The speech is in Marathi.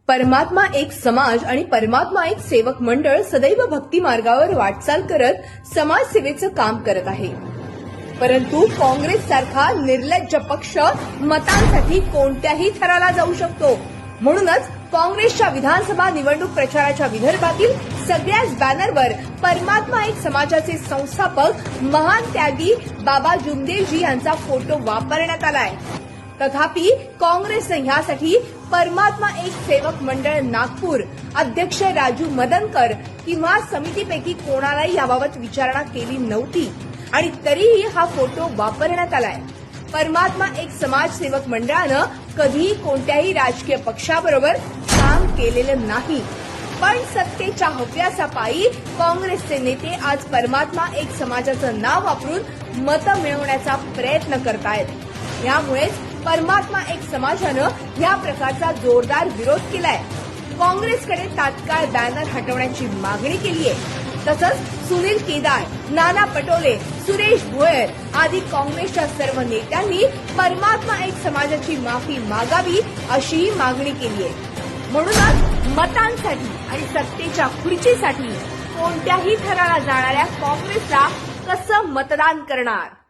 परमात्मा एक समाज आणि परमात्मा एक सेवक मंडळ सदैव भक्ती मार्गावर वाटचाल करत समाजसेवेचं काम करत आहे। परंतु काँग्रेस सारखा निर्लज्ज पक्ष मतांसाठी कोणत्याही थराला जाऊ शकतो। म्हणूनच काँग्रेसच्या विधानसभा निवडणूक प्रचाराच्या विदर्भातील सगळ्याच बॅनरवर परमात्मा एक समाजाचे संस्थापक महान त्यागी बाबा जुमदेवजी यांचा फोटो वापरण्यात आलाय। तथापि काँग्रेसने यासाठी परमात्मा एक सेवक मंडळ नागपूर अध्यक्ष राजू मदनकर किंवा समितीपैकी कोणालाही याबाबत विचारणा केली नव्हती आणि तरीही हा फोटो वापरण्यात आलाय। परमात्मा एक समाजसेवक मंडळानं कधीही कोणत्याही राजकीय पक्षाबरोबर काम केलेलं नाही, पण सत्तेच्या हव्यासापायी काँग्रेसचे नेते आज परमात्मा एक समाजाचं नाव वापरून मतं मिळवण्याचा प्रयत्न करतायत। यामुळेच परमात्मा एक समाजानं या प्रकारचा जोरदार विरोध केलाय। काँग्रेसकडे तात्काळ बॅनर हटवण्याची मागणी केली आहे। तसंच सुनील केदार, नाना पटोले, सुरेश भोयर आदी काँग्रेसच्या सर्व नेत्यांनी परमात्मा एक समाजाची माफी मागावी अशीही मागणी केली आहे। म्हणूनच मतांसाठी आणि सत्तेच्या खुर्चीसाठी कोणत्याही थराला जाणाऱ्या काँग्रेसला कसं मतदान करणार।